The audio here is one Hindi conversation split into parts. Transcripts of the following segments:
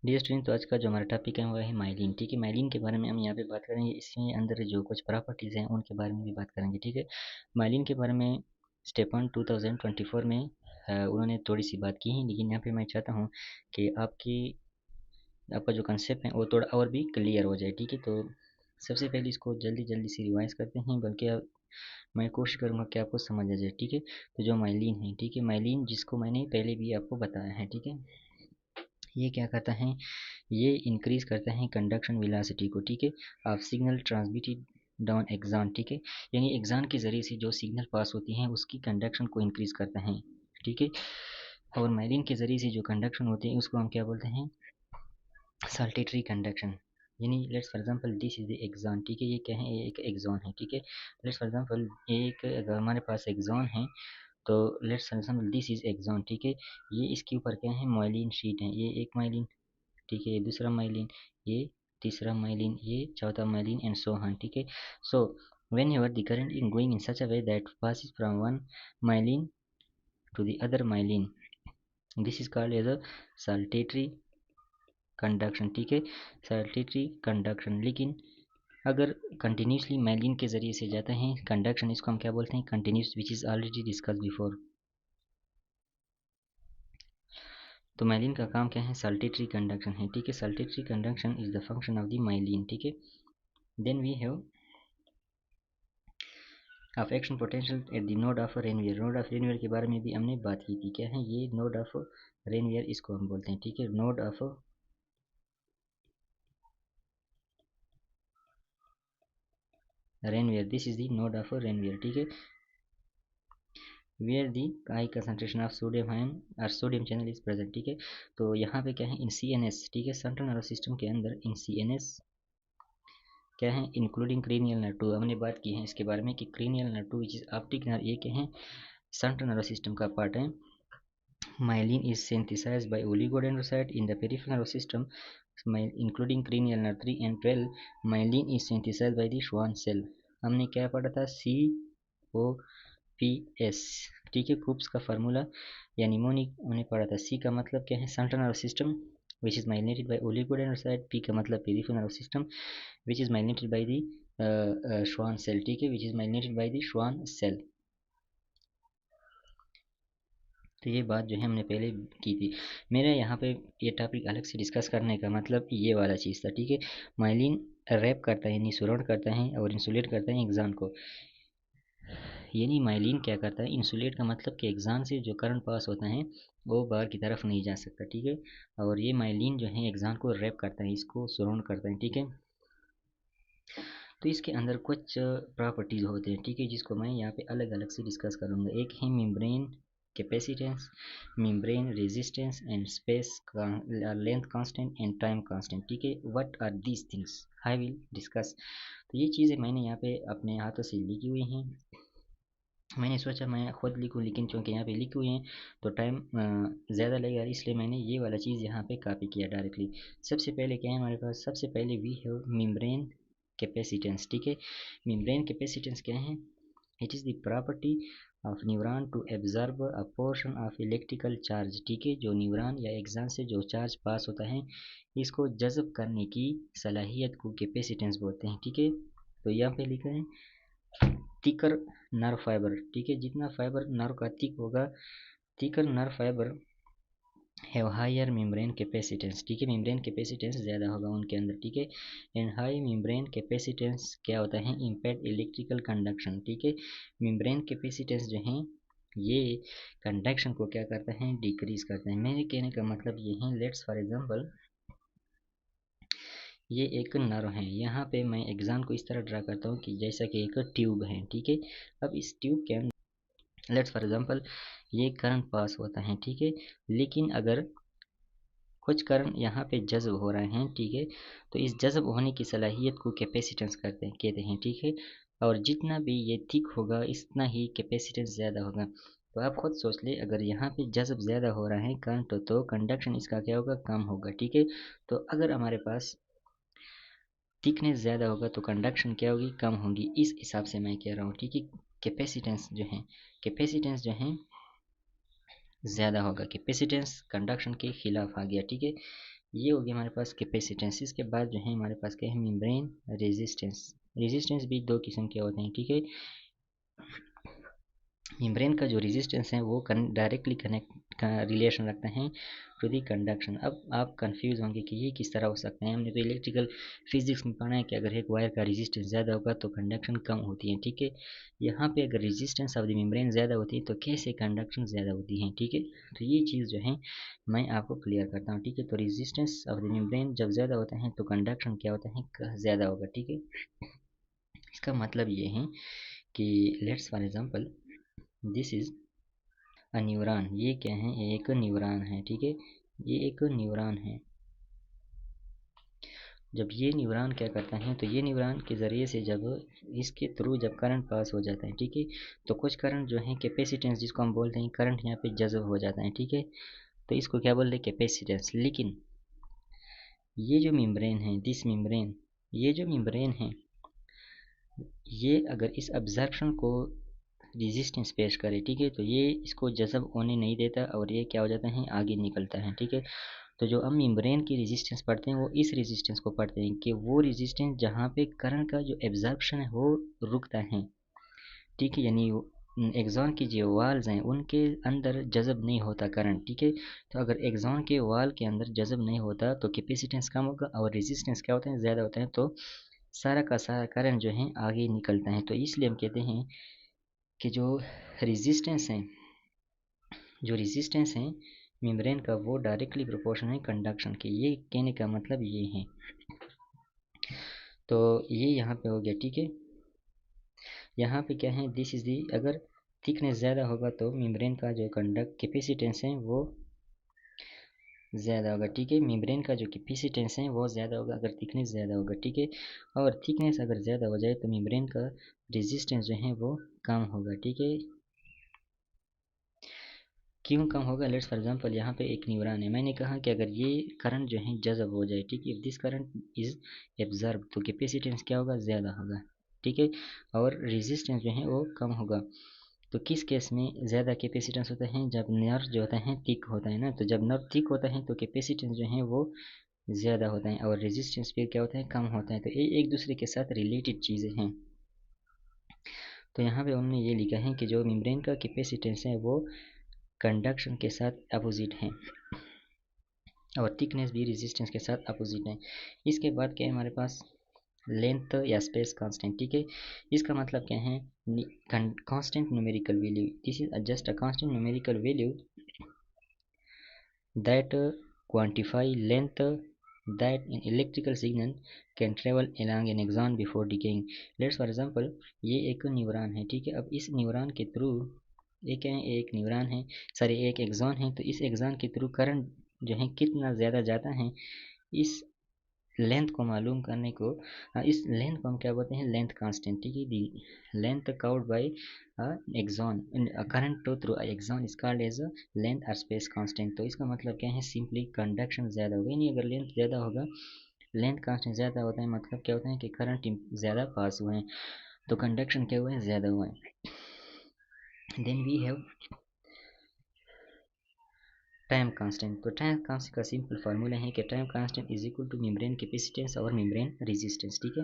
डियर स्टूडेंट, तो आज का जो हमारा टॉपिक है वो है माइलिन। ठीक है, माइलिन के बारे में हम यहाँ पे बात करेंगे। इसके अंदर जो कुछ प्रॉपर्टीज़ हैं उनके बारे में भी बात करेंगे। ठीक है, माइलिन के बारे में स्टेपन 2024 में उन्होंने थोड़ी सी बात की है, लेकिन यहाँ पे मैं चाहता हूँ कि आपका जो कंसेप्ट है वो थोड़ा और भी क्लियर हो जाए। ठीक है, तो सबसे पहले इसको जल्दी जल्दी से रिवाइज करते हैं, बल्कि मैं कोशिश करूँगा कि आपको समझ आ जाए। ठीक है, तो जो माइलिन है, ठीक है, माइलिन जिसको मैंने पहले भी आपको बताया है, ठीक है, ये क्या करता है, ये इंक्रीज करता है कंडक्शन वेलोसिटी को। ठीक है, आप सिग्नल ट्रांसमिटेड डाउन एक्सान, ठीक है, यानी एक्सान के ज़रिए से जो सिग्नल पास होती हैं उसकी कंडक्शन को इंक्रीज करता है। ठीक है, और माइलिन के ज़रिए से जो कंडक्शन होती है उसको हम क्या बोलते हैं, साल्टेटरी कंडक्शन। यानी let's for example this is the axon. ठीक है, ये क्या है, ये एक एक्सॉन है। ठीक है, लेट्स फॉर एग्जांपल एक अगर हमारे पास एक्सॉन है तो let's for example this is axon. ठीक है, ये इसके ऊपर क्या है, माइलिन शीट है, ये एक माइलिन, ठीक है, ये दूसरा माइलिन, ये तीसरा माइलिन, ये चौथा माइलिन एंड सो ऑन। ठीक है, so when ever the current in going in such a way that passes from one myelin to the other myelin, this is called as a saltatory conduction। ठीक है, saltatory conduction। लेकिन अगर कंटिन्यूसली माइलिन के ज़रिए से जाता है कंडक्शन, इसको हम क्या बोलते हैं, continuous, which is already discuss before. तो माइलिन का काम क्या है, साल्टेटरी कंडक्शन है। ठीक है, saltatory conduction is the function of the myelin. ठीक है, then we have of action potential at the node of Ranvier. Node of Ranvier के बारे में भी हमने बात की थी, क्या है ये, नोड ऑफ रेनवियर इसको हम बोलते हैं। ठीक है, node of Ranvier, this is the node of Ranvier. ठीक है, where the high concentration of sodium ion और सोडियम चैनल इज प्रेजेंट। ठीक है, तो यहाँ पे क्या है, इन सी एन एस, ठीक है, सेंट्रल नर्वस सिस्टम के अंदर इन सी एन एस क्या है, इंक्लूडिंग क्रीनियल नर्व 2। हमने बात की है इसके बारे में कि cranial nerve 2 which is optic nerve, ये क्या है, सेंट्रल नर्वस सिस्टम का पार्ट है। Myelin is synthesized by oligodendrocyte in the peripheral nervous system, including cranial nerve 3 and 12. Myelin is synthesized by the Schwann cell। हमने क्या पढ़ा था, COPS। ठीक है, क्रूप्स का फार्मूला या निमोनिक हमने पढ़ा था। C का मतलब क्या है, central nervous system which is myelinated by oligodendrocyte। P का मतलब peripheral nervous system which is myelinated by the Schwann cell। ठीक है, which is myelinated by the Schwann cell। तो ये बात जो है हमने पहले की थी। मेरा यहाँ पे ये टॉपिक अलग से डिस्कस करने का मतलब ये वाला चीज़ था। ठीक है, माइलिन रैप करता है यानी सराउंड करता है और इंसुलेट करता है एक्सान को। यानी माइलिन क्या करता है, इंसुलेट का मतलब कि एक्सान से जो करंट पास होता है वो बाहर की तरफ नहीं जा सकता। ठीक है, और ये माइलिन जो है एक्सान को रैप करता है, इसको सराउंड करता है। ठीक है, तो इसके अंदर कुछ प्रॉपर्टीज़ होते हैं, ठीक है, जिसको मैं यहाँ पे अलग अलग से डिस्कस करूँगा। एक है membrane capacitance, membrane resistance and space length constant and time constant. ठीक है, what are these things I will discuss. तो ये चीज़ें मैंने यहाँ पे अपने हाथों से लिखी हुई हैं। मैंने सोचा मैं खुद लिखूँ, लेकिन चूँकि यहाँ पे लिखे हुए हैं तो टाइम ज़्यादा लगेगा, इसलिए मैंने ये वाला चीज़ यहाँ पे कॉपी किया डायरेक्टली। सबसे पहले क्या है हमारे पास, सबसे पहले वी हैव मेम्ब्रेन कैपेसिटेंस। ठीक है, मेम्ब्रेन कैपेसिटेंस क्या है, it is the property of neuron to absorb a portion of electrical charge. ठीक है, जो न्यूरॉन या एक्सान से जो चार्ज पास होता है इसको जज़ब करने की सलाहियत को कैपेसिटेंस बोलते हैं। ठीक है, तो यहाँ पे लिखा है थिकर नर्व फाइबर। ठीक है, जितना फाइबर नर्व का थिक होगा, thicker nerve fibre have higher membrane capacitance. ठीक है, मेम्ब्रेन कैपेसिटेंस ज़्यादा होगा उनके अंदर। ठीक है, एंड हाई मेम्ब्रेन कैपेसिटेंस क्या होता है, इम्पैक्ट इलेक्ट्रिकल कंडक्शन। ठीक है, मेम्ब्रेन कैपेसिटेंस जो है ये कंडक्शन को क्या करता है, डिक्रीज करता है। मेरे कहने का मतलब ये है, लेट्स फॉर एग्जांपल ये एक नर्व है, यहाँ पे मैं एग्जाम को इस तरह ड्रा करता हूँ कि जैसा कि एक ट्यूब है। ठीक है, अब इस ट्यूब के अंदर लेट्स फॉर एग्जांपल ये करंट पास होता है। ठीक है, लेकिन अगर कुछ करंट यहाँ पे जज़ब हो रहे हैं, ठीक है, तो इस जज़ब होने की सलाहियत को कैपेसिटेंस कहते हैं। ठीक है, और जितना भी ये थिक होगा इतना ही कैपेसिटेंस ज़्यादा होगा। तो आप खुद सोच ले, अगर यहाँ पे जज़ब ज़्यादा हो रहा है करंट तो कंडक्शन इसका क्या होगा, कम होगा। ठीक है, तो अगर हमारे पास थिकनेस ज़्यादा होगा तो कंडक्शन क्या होगी, कम होगी। इस हिसाब से मैं कह रहा हूँ। ठीक है, कैपेसिटेंस जो है ज़्यादा होगा, कैपेसिटेंस कंडक्शन के खिलाफ आ गया। ठीक है, ये हो गया हमारे पास कैपेसिटेंस। इसके बाद जो है हमारे पास क्या है, मेम्ब्रेन रेजिस्टेंस। रेजिस्टेंस भी दो किस्म के होते हैं, ठीक है। मेम्ब्रेन का जो रेजिस्टेंस है वो डायरेक्टली कनेक्ट रिलेशन रखता है टू दी कंडक्शन। अब आप कंफ्यूज होंगे कि ये किस तरह हो सकते हैं। हमने तो इलेक्ट्रिकल फिजिक्स में पढ़ा है कि अगर एक वायर का रेजिस्टेंस ज़्यादा होगा तो कंडक्शन कम होती है, ठीक है। यहाँ पे अगर रेजिस्टेंस ऑफ द मेम्ब्रेन ज़्यादा होती है तो कैसे कंडक्शन ज़्यादा होती है, ठीक है। तो ये चीज़ जो है मैं आपको क्लियर करता हूँ, ठीक है। तो रेजिस्टेंस ऑफ द मेम्ब्रेन जब ज़्यादा होता है तो कंडक्शन क्या होता है, ज़्यादा होगा, ठीक है। इसका मतलब ये है कि let's for example this is a neuron. ये क्या है, एक न्यूरॉन है, ठीक है। ये एक न्यूरॉन है। जब ये न्यूरॉन क्या करता है, तो ये न्यूरॉन के ज़रिए से जब इसके थ्रू जब करंट पास हो जाता है, ठीक है, तो कुछ करंट जो है कैपेसिटेंस जिसको हम बोलते हैं, करंट यहाँ पे जज़ब हो जाता है, ठीक है। तो इसको क्या बोलते हैं, कैपेसिटेंस। लेकिन ये जो मेम्ब्रेन है, दिस मेम्ब्रेन, ये जो मेम्ब्रेन है, ये अगर इस अब्जर्प्शन को रेजिस्टेंस पेश करे, ठीक है, तो ये इसको जज़ब होने नहीं देता और ये क्या हो जाता है, आगे निकलता है, ठीक है। तो जो हम मेम्ब्रेन की रेजिस्टेंस पढ़ते हैं वो इस रेजिस्टेंस को पढ़ते हैं कि वो रेजिस्टेंस जहाँ पे करंट का जो एब्जॉर्प्शन है वो रुकता है, ठीक है। यानी एक्सॉन की जो वाल्स हैं उनके अंदर जज़ब नहीं होता करंट, ठीक है। तो अगर एक्सॉन के वाल के अंदर जज़ब नहीं होता तो कैपेसिटेंस कम होगा और रेजिस्टेंस क्या होता है, ज़्यादा होता है। तो सारा का सारा करंट जो है आगे निकलता है। तो इसलिए हम कहते हैं कि रेजिस्टेंस है जो रेजिस्टेंस है मेम्ब्रेन का वो डायरेक्टली प्रोपोर्शनल है कंडक्शन के। ये कहने का मतलब ये है। तो ये यहाँ पे हो गया, ठीक है। यहाँ पे क्या है, दिस इज दी, अगर थिकनेस ज़्यादा होगा तो मेम्ब्रेन का जो कंडक्ट कैपेसिटेंस है वो ज़्यादा होगा, ठीक है। मेम्ब्रेन का जो कैपेसिटेंस है वो ज़्यादा होगा अगर थिकनेस ज़्यादा होगा, ठीक है। और थिकनेस अगर ज़्यादा हो जाए तो मेम्ब्रेन का रेजिस्टेंस जो है वो कम होगा, ठीक है। क्यों कम होगा, लेट्स फॉर एग्जांपल यहाँ पे एक न्यूरॉन है। मैंने कहा कि अगर ये करंट जो है जज़ब हो जाए, ठीक है, इफ दिस करंट इज एब्जर्व, तो कैपेसिटेंस क्या होगा, ज़्यादा होगा, ठीक है। और रेजिस्टेंस जो है वो कम होगा। तो किस केस में ज़्यादा कैपेसिटेंस होता है, जब नर्व जो होता है थिक होता है ना। तो जब नर्व थिक होता है तो कैपेसिटेंस जो है वो ज़्यादा होता है और रेजिस्टेंस फिर क्या होता है, कम होता है। तो ये एक दूसरे के साथ रिलेटेड चीज़ें हैं। तो यहाँ पे उन्होंने ये लिखा है कि जो मेम्ब्रेन का कैपेसिटेंस है वो कंडक्शन के साथ अपोजिट है और थिकनेस भी रेजिस्टेंस के साथ अपोजिट है। इसके बाद क्या है हमारे पास, लेंथ या स्पेस कांस्टेंट, ठीक है। इसका मतलब क्या है, constant numerical value. This is just a constant numerical value that quantify length that an electrical signal can travel along an axon before decaying. Let's for example ये एक न्यूरॉन है, ठीक है। अब इस न्यूरॉन के थ्रू एक न्यूरॉन है, सॉरी एक एक्सॉन है। तो इस एक्सॉन के थ्रू करंट जो है कितना ज़्यादा जाता है, इस लेंथ को मालूम करने को, इस लेंथ को हम क्या बोलते हैं, लेंथ कांस्टेंट, ठीक है। The length covered by axon current through axon is called as length और स्पेस कांस्टेंट। तो इसका मतलब क्या है, सिंपली कंडक्शन ज़्यादा होगा। यानी अगर लेंथ ज़्यादा होगा, लेंथ कांस्टेंट ज़्यादा होता है, मतलब क्या होता है कि करंट ज़्यादा पास हुए हैं तो कंडक्शन क्या हुआ है, ज़्यादा हुआ है। Then we have time constant. तो टाइम कांस्टेंट का सिंपल फार्मूला है कि time constant is equal to membrane capacitance और मेम्ब्रेन रेजिस्टेंस, ठीक है।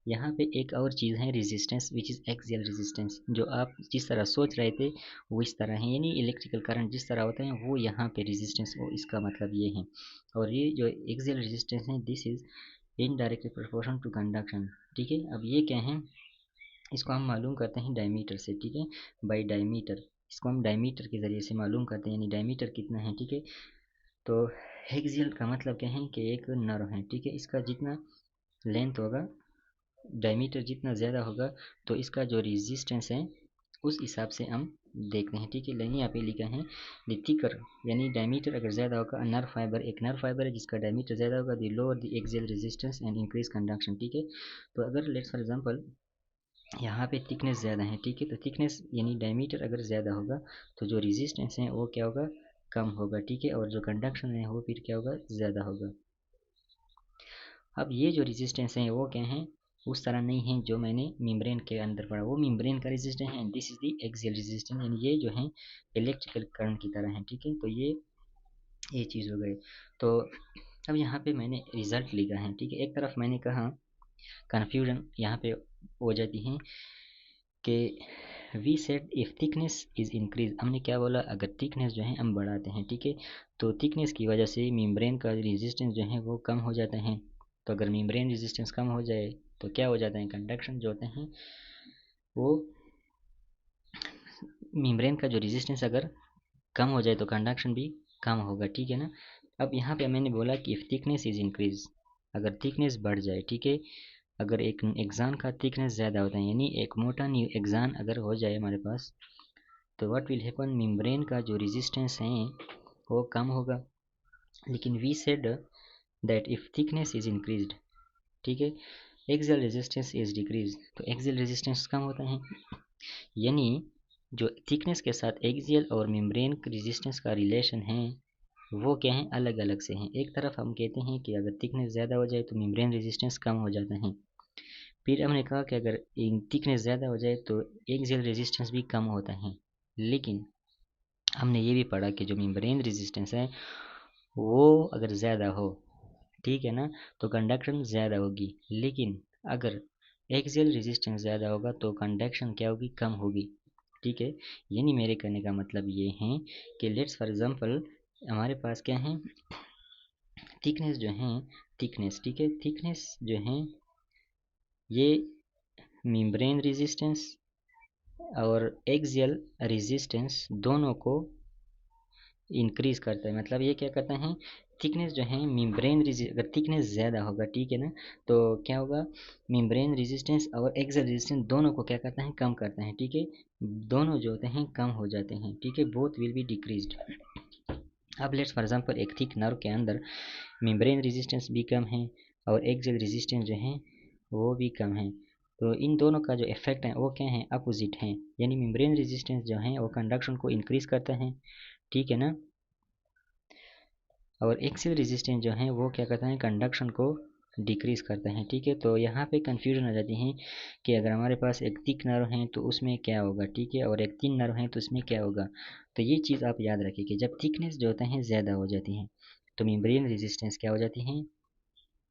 यहाँ पे एक और चीज़ है resistance, which is axial resistance. जो आप जिस तरह सोच रहे थे वो इस तरह है, यानी इलेक्ट्रिकल करंट जिस तरह होता है वो यहाँ पे रेजिस्टेंस, वो इसका मतलब ये है। और ये जो एक्सियल रेजिस्टेंस है, this is indirectly proportional to conduction, ठीक है। अब ये क्या है, इसको हम मालूम करते हैं डायमीटर से, ठीक है, बाई डायमीटर। इसको हम डायमीटर के ज़रिए से मालूम करते हैं, यानी डायमीटर कितना है, ठीक है। तो एक्सियल का मतलब क्या है कि एक नर्व है, ठीक है। इसका जितना लेंथ होगा, डायमीटर जितना ज़्यादा होगा तो इसका जो रेजिस्टेंस है उस हिसाब से हम देखते हैं, ठीक है। लाइन यहाँ पे लिखा है द थिकर, यानी डायमीटर अगर ज़्यादा होगा, नर्व फाइबर, एक नर्व फाइबर है जिसका डायमीटर ज़्यादा होगा, the lower the axial resistance and increase conduction, ठीक है। तो अगर लेट्स फॉर एग्जांपल यहाँ पे थिकनेस ज़्यादा है, ठीक है। तो थिकनेस यानी डायमीटर अगर ज़्यादा होगा तो जो रेजिस्टेंस है वो क्या होगा, कम होगा, ठीक है। और जो कंडक्शन है वो फिर क्या होगा, ज़्यादा होगा। अब ये जो रेजिस्टेंस है वो क्या है, उस तरह नहीं है जो मैंने मेम्ब्रेन के अंदर पढ़ा, वो मेम्ब्रेन का रेजिस्टेंस है। This is the axial resistance, यानी ये जो है इलेक्ट्रिकल करंट की तरह है, ठीक है। तो ये चीज़ हो गई। तो अब यहाँ पे मैंने रिजल्ट लिखा है, ठीक है। एक तरफ मैंने कहा कन्फ्यूजन यहाँ पे हो जाती है कि we said if thickness is increase, हमने क्या बोला, अगर थिकनेस जो है हम बढ़ाते हैं, ठीक है, तो थिकनेस की वजह से मेम्ब्रेन का रेजिस्टेंस जो है वो कम हो जाता है। तो अगर मेम्ब्रेन रेजिस्टेंस कम हो जाए तो क्या हो जाता है, कंडक्शन जो होते हैं वो, मेम्ब्रेन का जो रेजिस्टेंस अगर कम हो जाए तो कंडक्शन भी कम होगा, ठीक है ना। अब यहाँ पे मैंने बोला कि इफ़ थिकनेस इज इंक्रीज, अगर थिकनेस बढ़ जाए, ठीक है, अगर एक एग्जान का थिकनेस ज़्यादा होता है, यानी एक मोटा न्यू एग्जान अगर हो जाए हमारे पास, तो व्हाट विल हैपन, मेम्ब्रेन का जो रेजिस्टेंस है वो कम होगा। लेकिन we said that if thickness is increased, ठीक है, एक्सियल रेजिस्टेंस इज डिक्रीज, तो एक्सियल रेजिस्टेंस कम होता है, यानी जो थिकनेस के साथ एक्सियल और मेम्ब्रेन रेजिस्टेंस का रिलेशन है वो क्या है, अलग अलग से हैं। एक तरफ हम कहते हैं कि अगर थिकनेस ज़्यादा हो जाए तो मेम्ब्रेन रेजिस्टेंस कम हो जाता है, फिर हमने कहा कि अगर थिकनेस ज़्यादा हो जाए तो एक्सियल रेजिस्टेंस भी कम होता है। लेकिन हमने ये भी पढ़ा कि जो मेम्ब्रेन रेजिस्टेंस है वो अगर ज़्यादा हो, ठीक है ना, तो कंडक्शन ज़्यादा होगी। लेकिन अगर एक्सियल रेजिस्टेंस ज़्यादा होगा तो कंडक्शन क्या होगी, कम होगी, ठीक है। यानी मेरे कहने का मतलब ये है कि लेट्स फॉर एग्जांपल हमारे पास क्या है, थिकनेस जो है, थिकनेस, ठीक है, थिकनेस जो है ये मेम्ब्रेन रेजिस्टेंस और एक्सियल रेजिस्टेंस दोनों को इंक्रीज करता है। मतलब ये क्या करता है, थिकनेस जो है मेम्ब्रेन अगर थिकनेस ज़्यादा होगा, ठीक है ना, तो क्या होगा, मेम्ब्रेन रेजिस्टेंस और एक्सियल रेजिस्टेंस दोनों को क्या करता है, कम करता है, ठीक है, दोनों जो होते हैं कम हो जाते हैं, ठीक है, बोथ विल बी डिक्रीज्ड। अब लेट्स फॉर एग्जांपल एक थिक नर्व के अंदर मेम्ब्रेन रेजिस्टेंस भी कम है और एक्सियल रेजिस्टेंस जो है वो भी कम है, तो इन दोनों का जो इफेक्ट है वो क्या है, अपोजिट है। यानी मेम्ब्रेन रेजिस्टेंस जो है वो कंडक्शन को इंक्रीज करता है, ठीक है ना, और एक्सियल रेजिस्टेंस जो है वो क्या करता है, कंडक्शन को डिक्रीज करता है, ठीक है। तो यहाँ पे कन्फ्यूजन आ जाती है कि अगर हमारे पास एक थिक नर्व है तो उसमें क्या होगा, ठीक है, और एक थिन नर्व है तो उसमें क्या होगा। तो ये चीज़ आप याद रखिए कि जब थिकनेस जो होता है ज़्यादा हो जाती है तो मेम्ब्रेन रेजिस्टेंस क्या हो जाती है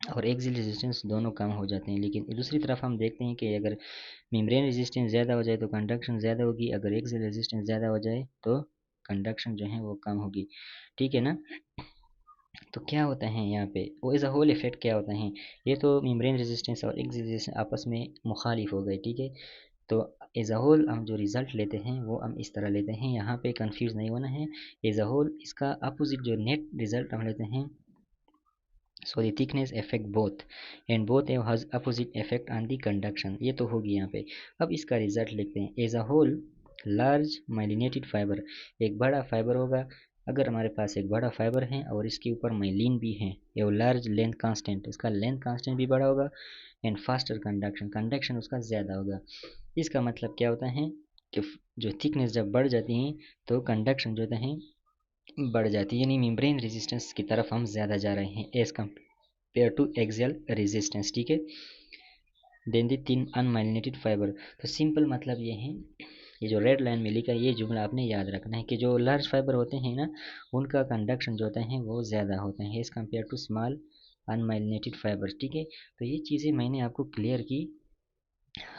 और एक्सियल रेजिस्टेंस दोनों कम हो जाते हैं। लेकिन दूसरी तरफ हम देखते हैं कि अगर मेम्ब्रेन रेजिस्टेंस ज़्यादा हो जाए तो कंडक्शन ज़्यादा होगी, अगर एक्सियल रेजिस्टेंस ज़्यादा हो जाए तो कंडक्शन जो है वो कम होगी, ठीक है ना। तो क्या होता है यहाँ पे, वो एज अ होल इफेक्ट क्या होता है, ये तो मेम्ब्रेन रेजिस्टेंस और एक्सियल रेजिस्टेंस आपस में मुखालिफ हो गए, ठीक है। तो एज अ होल हम जो रिज़ल्ट लेते हैं वो हम इस तरह लेते हैं, यहाँ पे कंफ्यूज नहीं होना है। एज अ होल इसका अपोजिट जो नेट रिज़ल्ट हम लेते हैं, so the thickness affect both and both has opposite effect on the conduction, ये तो होगी यहाँ पे। अब इसका रिजल्ट लिखते हैं, as a whole large myelinated fibre, एक बड़ा फाइबर होगा, अगर हमारे पास एक बड़ा फाइबर है और इसके ऊपर माइलिन भी है, ये लार्ज लेंथ कांस्टेंट, इसका लेंथ कांस्टेंट भी बड़ा होगा एंड फास्टर कंडक्शन, कंडक्शन उसका ज़्यादा होगा। इसका मतलब क्या होता है कि जो थिकनेस जब बढ़ जाती है तो कंडक्शन जो होता है बढ़ जाती है, यानी मेम्ब्रेन रेजिस्टेंस की तरफ हम ज़्यादा जा रहे हैं as compare to axial resistance, ठीक है। Then the thin unmyelinated fibre, तो सिंपल मतलब ये है, ये जो रेड लाइन में लिखा है ये जुमला आपने याद रखना है कि जो लार्ज फाइबर होते हैं ना उनका कंडक्शन जो होता है वो ज़्यादा होता है as compare to small unmyelinated fibre, ठीक है। तो ये चीज़ें मैंने आपको क्लियर की,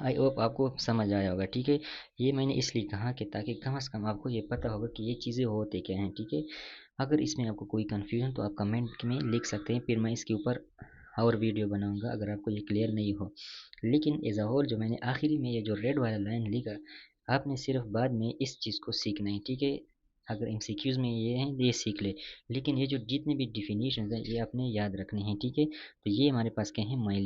आई होप आपको समझ आया होगा, ठीक है। ये मैंने इसलिए कहा कि ताकि कम से कम आपको ये पता होगा कि ये चीज़ें होते क्या हैं, ठीक है। अगर इसमें आपको कोई कन्फ्यूजन तो आप कमेंट में लिख सकते हैं, फिर मैं इसके ऊपर और वीडियो बनाऊंगा अगर आपको ये क्लियर नहीं हो। लेकिन एज अ होल जो मैंने आखिरी में ये जो रेड वाला लाइन लिखा, आपने सिर्फ बाद में इस चीज़ को सीखना है, ठीक है। अगर एमसीक्यूज़ में ये है ये सीख ले, लेकिन ये जो जितने भी डिफिनीशन है ये आपने याद रखने हैं, ठीक है। तो ये हमारे पास क्या है, माइल